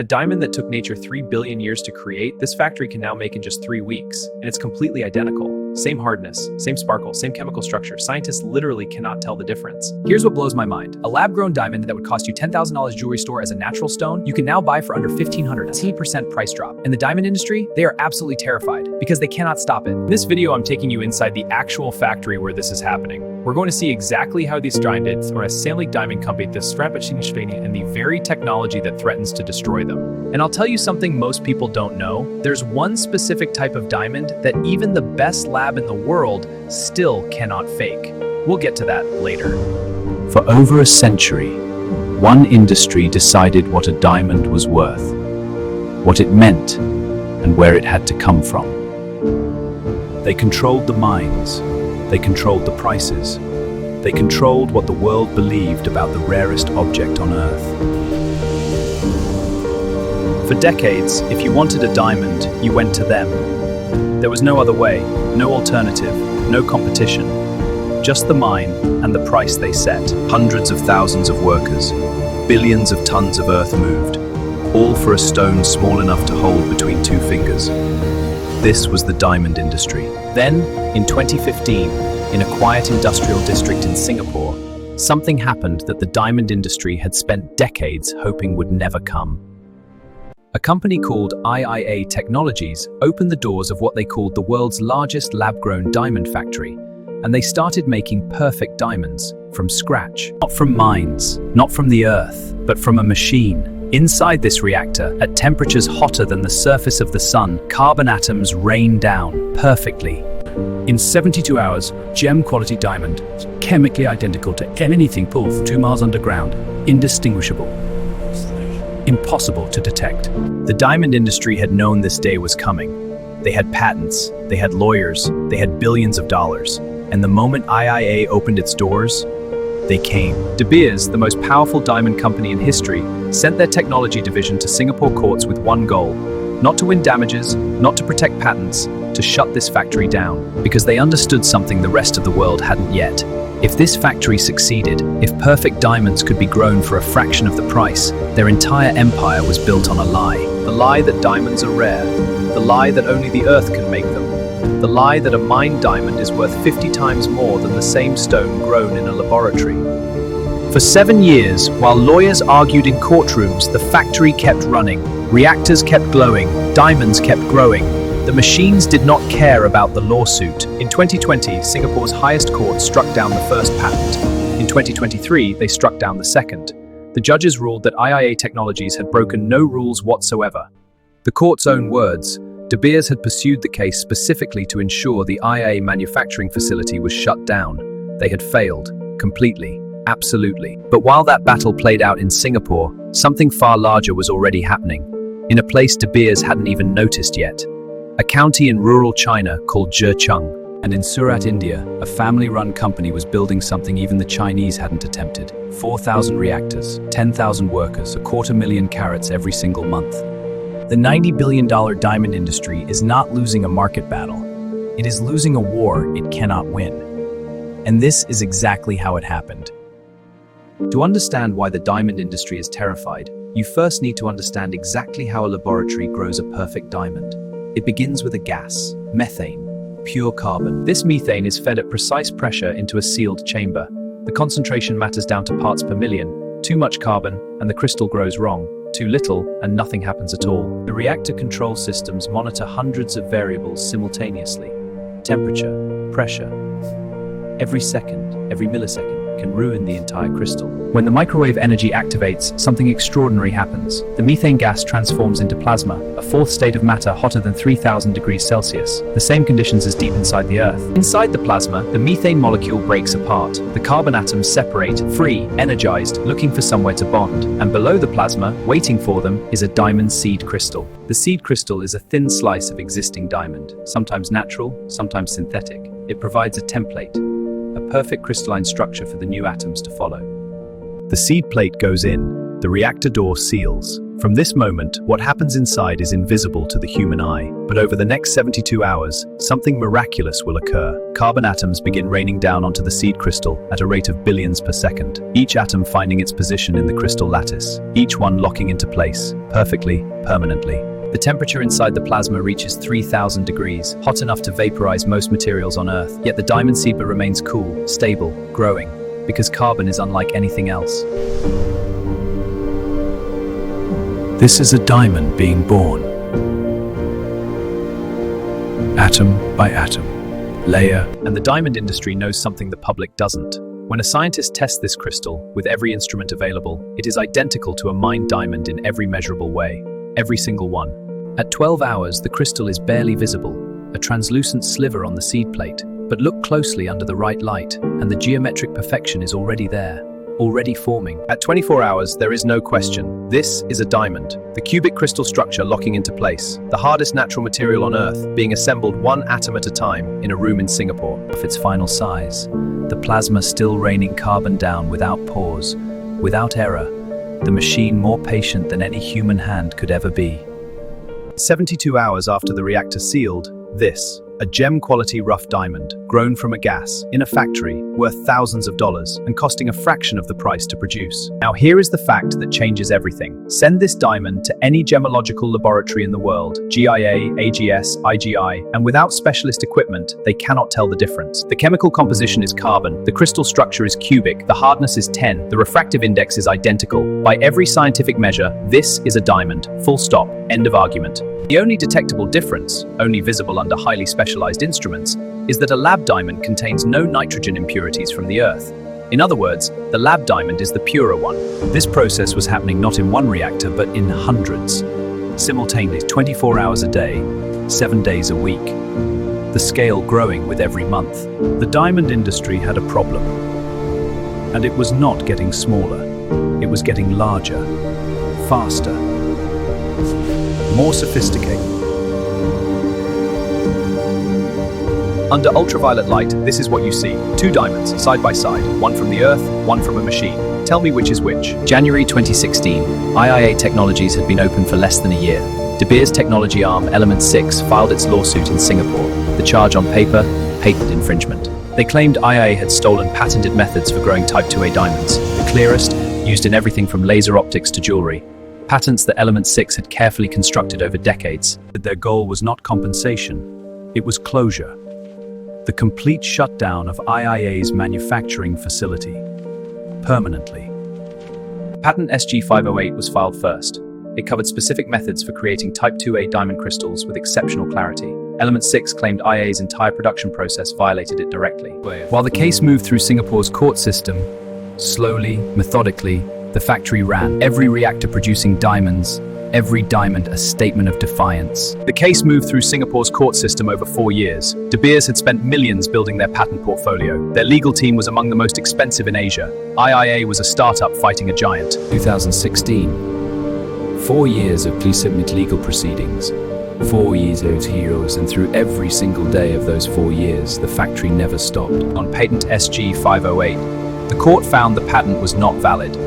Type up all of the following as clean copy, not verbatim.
A diamond that took nature 3 billion years to create, this factory can now make in just 3 weeks, and it's completely identical. Same hardness, same sparkle, same chemical structure. Scientists literally cannot tell the difference. Here's what blows my mind. A lab-grown diamond that would cost you $10,000 jewelry store as a natural stone, you can now buy for under $1,500. That's 8% price drop. In the diamond industry, they are absolutely terrified because they cannot stop it. In this video, I'm taking you inside the actual factory where this is happening. We're going to see exactly how these diamonds are assembly diamond company this and the very technology that threatens to destroy them. And I'll tell you something most people don't know. There's one specific type of diamond that even the best lab in the world still cannot fake. We'll get to that later. For over a century, one industry decided what a diamond was worth, what it meant, and where it had to come from. They controlled the mines, they controlled the prices, they controlled what the world believed about the rarest object on Earth. For decades, if you wanted a diamond, you went to them. There was no other way, no alternative, no competition. Just the mine and the price they set. Hundreds of thousands of workers, billions of tons of earth moved, all for a stone small enough to hold between two fingers. This was the diamond industry. Then, in 2015, in a quiet industrial district in Singapore, something happened that the diamond industry had spent decades hoping would never come. A company called IIa Technologies opened the doors of what they called the world's largest lab-grown diamond factory, and they started making perfect diamonds from scratch. Not from mines, not from the earth, but from a machine. Inside this reactor, at temperatures hotter than the surface of the sun, carbon atoms rain down perfectly. In 72 hours, gem-quality diamond, chemically identical to anything pulled from 2 miles underground, indistinguishable. Impossible to detect. The diamond industry had known this day was coming. They had patents, they had lawyers, they had billions of dollars. And the moment IIa opened its doors, they came. De Beers, the most powerful diamond company in history, sent their technology division to Singapore courts with one goal: not to win damages, not to protect patents, to shut this factory down, because they understood something the rest of the world hadn't yet. If this factory succeeded, if perfect diamonds could be grown for a fraction of the price, their entire empire was built on a lie. The lie that diamonds are rare, the lie that only the earth can make them, the lie that a mined diamond is worth 50 times more than the same stone grown in a laboratory. For 7 years, while lawyers argued in courtrooms, the factory kept running, reactors kept glowing, diamonds kept growing. The machines did not care about the lawsuit. In 2020, Singapore's highest court struck down the first patent. In 2023, they struck down the second. The judges ruled that IIa Technologies had broken no rules whatsoever. The court's own words: De Beers had pursued the case specifically to ensure the IIa manufacturing facility was shut down. They had failed, completely, absolutely. But while that battle played out in Singapore, something far larger was already happening, in a place De Beers hadn't even noticed yet. A county in rural China called Zhecheng. And in Surat, India, a family-run company was building something even the Chinese hadn't attempted. 4,000 reactors, 10,000 workers, 250,000 carats every single month. The $90 billion diamond industry is not losing a market battle. It is losing a war it cannot win. And this is exactly how it happened. To understand why the diamond industry is terrified, you first need to understand exactly how a laboratory grows a perfect diamond. It begins with a gas, methane, pure carbon. This methane is fed at precise pressure into a sealed chamber. The concentration matters down to parts per million. Too much carbon, and the crystal grows wrong. Too little, and nothing happens at all. The reactor control systems monitor hundreds of variables simultaneously. Temperature, pressure. Every second, every millisecond can ruin the entire crystal. When the microwave energy activates, something extraordinary happens. The methane gas transforms into plasma, a fourth state of matter hotter than 3,000 degrees Celsius, the same conditions as deep inside the Earth. Inside the plasma, the methane molecule breaks apart. The carbon atoms separate, free, energized, looking for somewhere to bond. And below the plasma, waiting for them, is a diamond seed crystal. The seed crystal is a thin slice of existing diamond, sometimes natural, sometimes synthetic. It provides a template, a perfect crystalline structure for the new atoms to follow. The seed plate goes in, the reactor door seals. From this moment, what happens inside is invisible to the human eye. But over the next 72 hours, something miraculous will occur. Carbon atoms begin raining down onto the seed crystal at a rate of billions per second, each atom finding its position in the crystal lattice, each one locking into place, perfectly, permanently. The temperature inside the plasma reaches 3,000 degrees, hot enough to vaporize most materials on Earth. Yet the diamond seed remains cool, stable, growing, because carbon is unlike anything else. This is a diamond being born. Atom by atom, layer. And the diamond industry knows something the public doesn't. When a scientist tests this crystal, with every instrument available, it is identical to a mined diamond in every measurable way. Every single one. At 12 hours, the crystal is barely visible, a translucent sliver on the seed plate. But look closely under the right light, and the geometric perfection is already there. Already forming. At 24 hours, there is no question. This is a diamond. The cubic crystal structure locking into place. The hardest natural material on Earth, being assembled one atom at a time in a room in Singapore. Of its final size, the plasma still raining carbon down without pause, without error. The machine more patient than any human hand could ever be. 72 hours after the reactor sealed, this, a gem-quality rough diamond, grown from a gas, in a factory, worth thousands of dollars, and costing a fraction of the price to produce. Now here is the fact that changes everything. Send this diamond to any gemological laboratory in the world, GIA, AGS, IGI, and without specialist equipment, they cannot tell the difference. The chemical composition is carbon, the crystal structure is cubic, the hardness is 10, the refractive index is identical. By every scientific measure, this is a diamond, full stop, end of argument. The only detectable difference, only visible under highly specialized instruments, is that a lab diamond contains no nitrogen impurities from the Earth. In other words, the lab diamond is the purer one. This process was happening not in one reactor, but in hundreds. Simultaneously, 24 hours a day, 7 days a week. The scale growing with every month. The diamond industry had a problem. And it was not getting smaller. It was getting larger, faster, more sophisticated. Under ultraviolet light, this is what you see. Two diamonds, side by side, one from the Earth, one from a machine. Tell me which is which. January 2016, IIa Technologies had been open for less than a year. De Beers technology arm, Element 6, filed its lawsuit in Singapore. The charge on paper, patent infringement. They claimed IIa had stolen patented methods for growing Type IIa diamonds, the clearest, used in everything from laser optics to jewelry. Patents that Element 6 had carefully constructed over decades. But their goal was not compensation, it was closure. The complete shutdown of IIa's manufacturing facility. Permanently. Patent SG508 was filed first. It covered specific methods for creating Type IIa diamond crystals with exceptional clarity. Element 6 claimed IIa's entire production process violated it directly. While the case moved through Singapore's court system, slowly, methodically, the factory ran, every reactor producing diamonds, every diamond a statement of defiance. The case moved through Singapore's court system over 4 years. De Beers had spent millions building their patent portfolio. Their legal team was among the most expensive in Asia. IIa was a startup fighting a giant. 2016. 4 years of please submit legal proceedings. 4 years of heroes, and through every single day of those 4 years, the factory never stopped. On patent SG508, the court found the patent was not valid.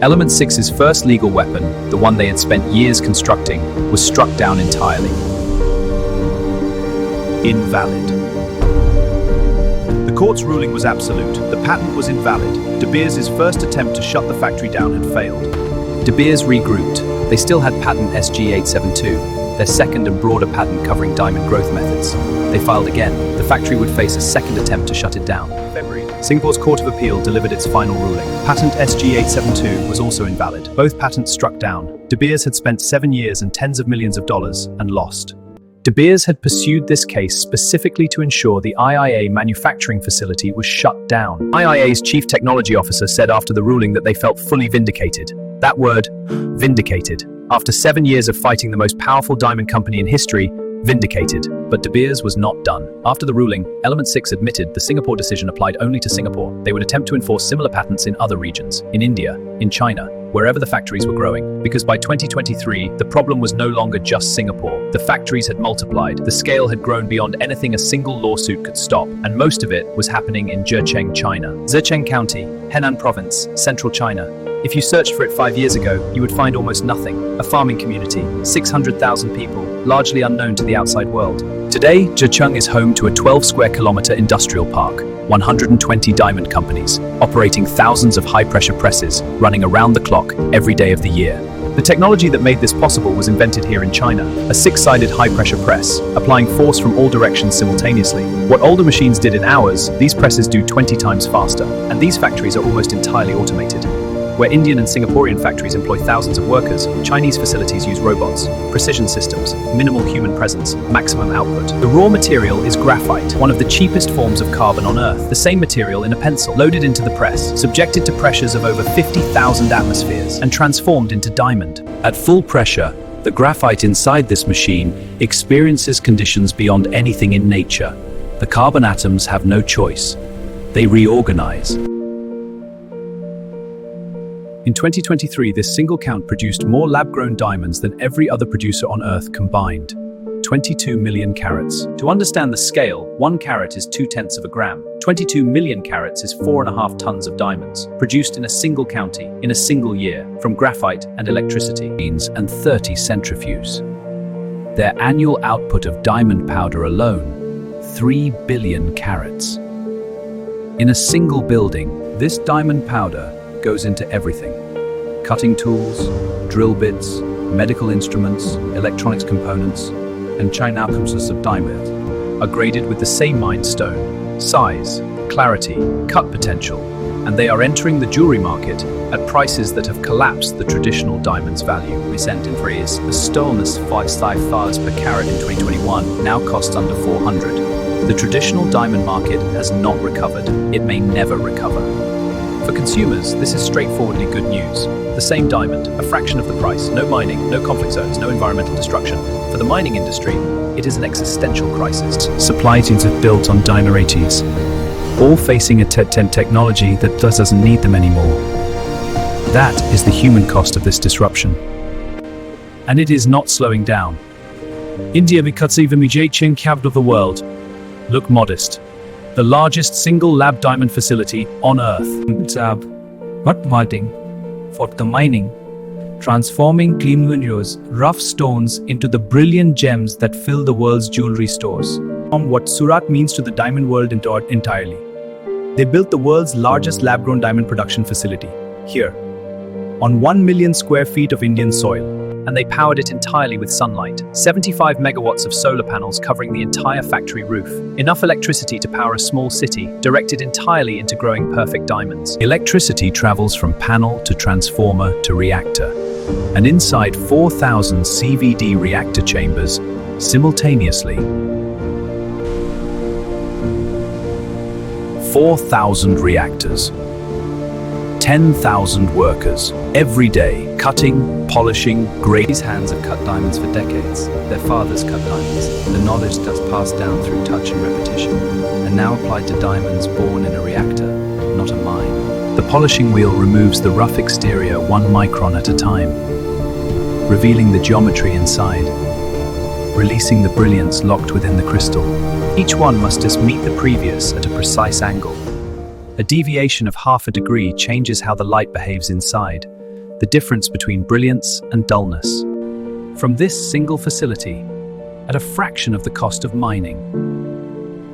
Element 6's first legal weapon, the one they had spent years constructing, was struck down entirely. Invalid. The court's ruling was absolute. The patent was invalid. De Beers' first attempt to shut the factory down had failed. De Beers regrouped. They still had patent SG872, their second and broader patent covering diamond growth methods. They filed again. The factory would face a second attempt to shut it down. February. Singapore's Court of Appeal delivered its final ruling. Patent SG872 was also invalid. Both patents struck down. De Beers had spent 7 years and tens of millions of dollars and lost. De Beers had pursued this case specifically to ensure the IIa manufacturing facility was shut down. IIa's chief technology officer said after the ruling that they felt fully vindicated. That word, vindicated. After 7 years of fighting the most powerful diamond company in history, vindicated. But De Beers was not done. After the ruling, Element 6 admitted the Singapore decision applied only to Singapore. They would attempt to enforce similar patents in other regions, in India, in China, wherever the factories were growing. Because by 2023, the problem was no longer just Singapore. The factories had multiplied. The scale had grown beyond anything a single lawsuit could stop, and most of it was happening in Zhecheng, China. Zhecheng County, Henan Province, central China. If you searched for it 5 years ago, you would find almost nothing. A farming community, 600,000 people, largely unknown to the outside world. Today, Zhecheng is home to a 12 square kilometer industrial park, 120 diamond companies, operating thousands of high-pressure presses, running around the clock every day of the year. The technology that made this possible was invented here in China, a 6-sided high-pressure press, applying force from all directions simultaneously. What older machines did in hours, these presses do 20 times faster, and these factories are almost entirely automated. Where Indian and Singaporean factories employ thousands of workers, Chinese facilities use robots, precision systems, minimal human presence, maximum output. The raw material is graphite, one of the cheapest forms of carbon on Earth. The same material in a pencil, loaded into the press, subjected to pressures of over 50,000 atmospheres, and transformed into diamond. At full pressure, the graphite inside this machine experiences conditions beyond anything in nature. The carbon atoms have no choice. They reorganize. In 2023, this single count produced more lab-grown diamonds than every other producer on Earth combined. 22 million carats. To understand the scale, 1 carat is 0.2 of a gram. 22 million carats is 4.5 tons of diamonds, produced in a single county, in a single year, from graphite and electricity, and 30 centrifuges. Their annual output of diamond powder alone, 3 billion carats. In a single building, this diamond powder goes into everything. Cutting tools, drill bits, medical instruments, electronics components, and China outcomes of diamond are graded with the same mined stone, size, clarity, cut potential, and they are entering the jewelry market at prices that have collapsed the traditional diamond's value. Recent increase, a stone as 5 per carat in 2021 now costs under 400. The traditional diamond market has not recovered. It may never recover. For consumers, this is straightforwardly good news. The same diamond, a fraction of the price, no mining, no conflict zones, no environmental destruction. For the mining industry, it is an existential crisis. Supply chains are built on diamonds, all facing a technology that doesn't need them anymore. That is the human cost of this disruption. And it is not slowing down. India becomes even the Zhecheng capital of the world. Look modest. The largest single lab diamond facility on Earth. But melting for the mining, transforming clean minerals, rough stones into the brilliant gems that fill the world's jewelry stores. What Surat means to the diamond world entirely. They built the world's largest lab-grown diamond production facility, here, on 1 million square feet of Indian soil. And they powered it entirely with sunlight. 75 megawatts of solar panels covering the entire factory roof. Enough electricity to power a small city, directed entirely into growing perfect diamonds. Electricity travels from panel to transformer to reactor. And inside 4,000 CVD reactor chambers, simultaneously, 4,000 reactors. 10,000 workers, every day, cutting, polishing, grading. These hands have cut diamonds for decades. Their fathers cut diamonds. The knowledge that's passed down through touch and repetition, and now applied to diamonds born in a reactor, not a mine. The polishing wheel removes the rough exterior 1 micron at a time, revealing the geometry inside, releasing the brilliance locked within the crystal. Each one must just meet the previous at a precise angle. A deviation of half a degree changes how the light behaves inside, the difference between brilliance and dullness. From this single facility, at a fraction of the cost of mining.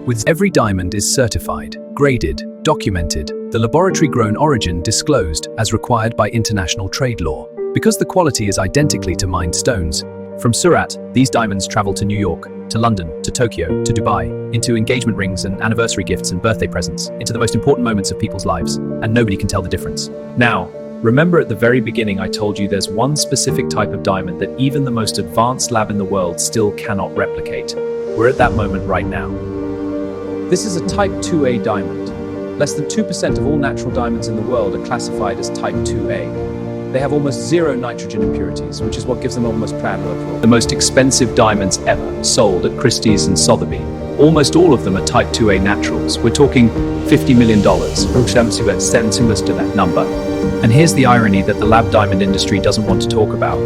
With every diamond is certified, graded, documented, the laboratory-grown origin disclosed as required by international trade law. Because the quality is identically to mined stones, from Surat, these diamonds travel to New York, to London, to Tokyo, to Dubai, into engagement rings and anniversary gifts and birthday presents, into the most important moments of people's lives, and nobody can tell the difference. Now, remember at the very beginning I told you there's one specific type of diamond that even the most advanced lab in the world still cannot replicate. We're at that moment right now. This is a Type 2A diamond. Less than 2% of all natural diamonds in the world are classified as Type 2A. They have almost 0 nitrogen impurities, which is what gives them almost proud of the most expensive diamonds ever sold at Christie's and Sotheby's. Almost all of them are Type 2A naturals. We're talking $50 million, similar to that number. And here's the irony that the lab diamond industry doesn't want to talk about.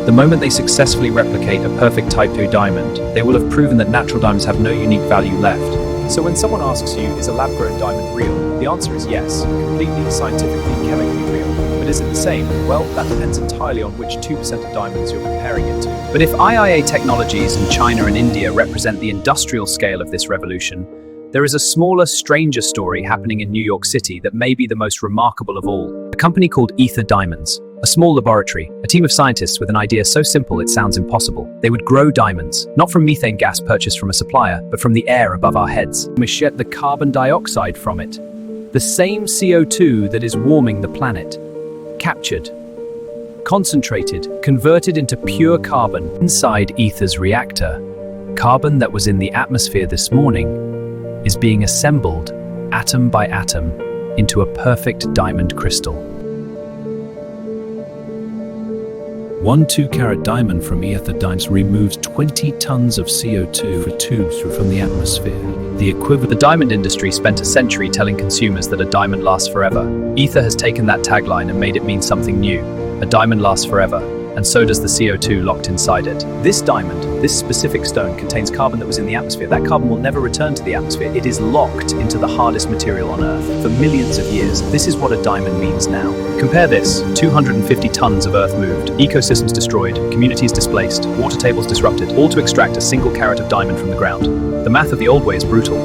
The moment they successfully replicate a perfect Type 2 diamond, they will have proven that natural diamonds have no unique value left. So when someone asks you, is a lab-grown diamond real? The answer is yes, completely scientifically, chemically real. But is it the same? Well, that depends entirely on which 2% of diamonds you're comparing it to. But if IIa Technologies in China and India represent the industrial scale of this revolution, there is a smaller, stranger story happening in New York City that may be the most remarkable of all. A company called Aether Diamonds, a small laboratory, a team of scientists with an idea so simple it sounds impossible. They would grow diamonds, not from methane gas purchased from a supplier, but from the air above our heads. We shed the carbon dioxide from it. The same CO2 that is warming the planet. Captured, concentrated, converted into pure carbon inside Aether's reactor. Carbon that was in the atmosphere this morning is being assembled, atom by atom, into a perfect diamond crystal. One 2-carat diamond from Aether Diamonds removes 20 tons of CO2 from the atmosphere. The equivalent. The diamond industry spent a century telling consumers that a diamond lasts forever. Aether has taken that tagline and made it mean something new. A diamond lasts forever, and so does the CO2 locked inside it. This diamond, this specific stone, contains carbon that was in the atmosphere. That carbon will never return to the atmosphere. It is locked into the hardest material on Earth for millions of years. This is what a diamond means now. Compare this: 250 tons of Earth moved, ecosystems destroyed, communities displaced, water tables disrupted, all to extract a single carat of diamond from the ground. The math of the old way is brutal.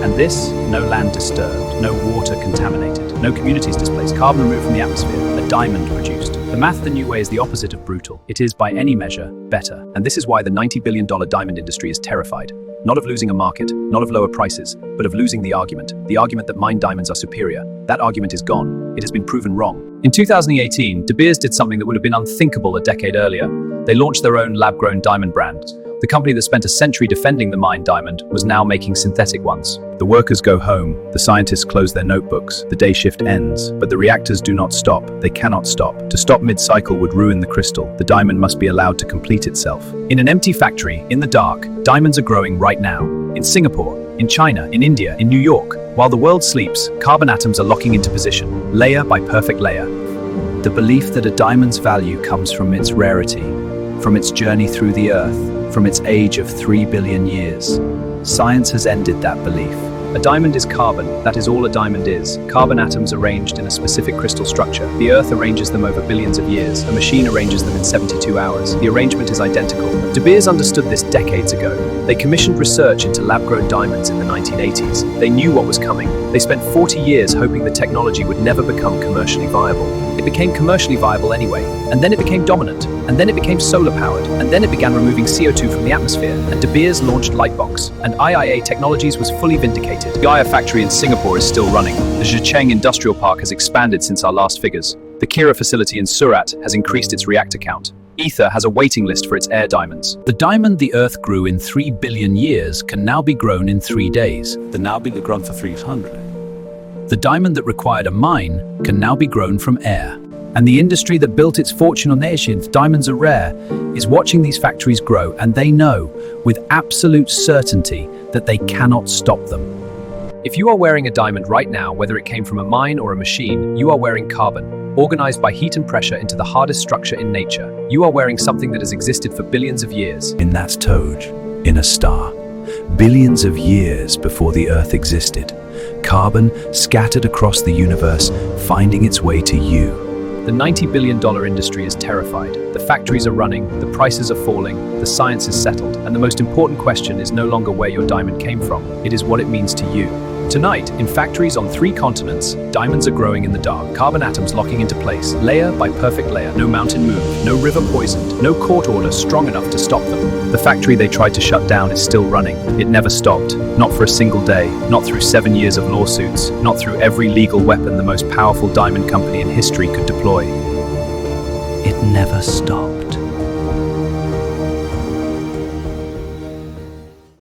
And this, no land disturbed, no water contaminated, no communities displaced, carbon removed from the atmosphere, a diamond produced. The math of the new way is the opposite of brutal. It is, by any measure, better. And this is why the $90 billion diamond industry is terrified. Not of losing a market, not of lower prices, but of losing the argument that mined diamonds are superior. That argument is gone. It has been proven wrong. In 2018, De Beers did something that would have been unthinkable a decade earlier. They launched their own lab-grown diamond brand. The company that spent a century defending the mined diamond was now making synthetic ones. The workers go home, the scientists close their notebooks, the day shift ends, but the reactors do not stop. They cannot stop. To stop mid-cycle would ruin the crystal. The diamond must be allowed to complete itself. In an empty factory, in the dark, diamonds are growing right now. In Singapore, in China, in India, in New York. While the world sleeps, carbon atoms are locking into position, layer by perfect layer. The belief that a diamond's value comes from its rarity, from its journey through the earth, from its age of 3 billion years. Science has ended that belief. A diamond is carbon, that is all a diamond is. Carbon atoms arranged in a specific crystal structure. The Earth arranges them over billions of years. A machine arranges them in 72 hours. The arrangement is identical. De Beers understood this decades ago. They commissioned research into lab-grown diamonds in the 1980s. They knew what was coming. They spent 40 years hoping the technology would never become commercially viable. It became commercially viable anyway, and then it became dominant, and then it became solar-powered, and then it began removing CO2 from the atmosphere, and De Beers launched Lightbox, and IIa Technologies was fully vindicated. The IIa factory in Singapore is still running. The Zhecheng industrial park has expanded since our last figures. The Carat facility in Surat has increased its reactor count. Aether has a waiting list for its air diamonds. The diamond the Earth grew in 3 billion years can now be grown in 3 days. Can now be grown for 300. The diamond that required a mine can now be grown from air. And the industry that built its fortune on Asians, diamonds are rare, is watching these factories grow, and they know with absolute certainty that they cannot stop them. If you are wearing a diamond right now, whether it came from a mine or a machine, you are wearing carbon, organized by heat and pressure into the hardest structure in nature. You are wearing something that has existed for billions of years. In that Toj, in a star, billions of years before the Earth existed, carbon scattered across the universe, finding its way to you. The $90 billion industry is terrified. The factories are running, the prices are falling, the science is settled, and the most important question is no longer where your diamond came from. It is what it means to you. Tonight, in factories on 3 continents, diamonds are growing in the dark, carbon atoms locking into place, layer by perfect layer, no mountain moved, no river poisoned, no court order strong enough to stop them. The factory they tried to shut down is still running. It never stopped, not for a single day, not through 7 years of lawsuits, not through every legal weapon the most powerful diamond company in history could deploy. It never stopped.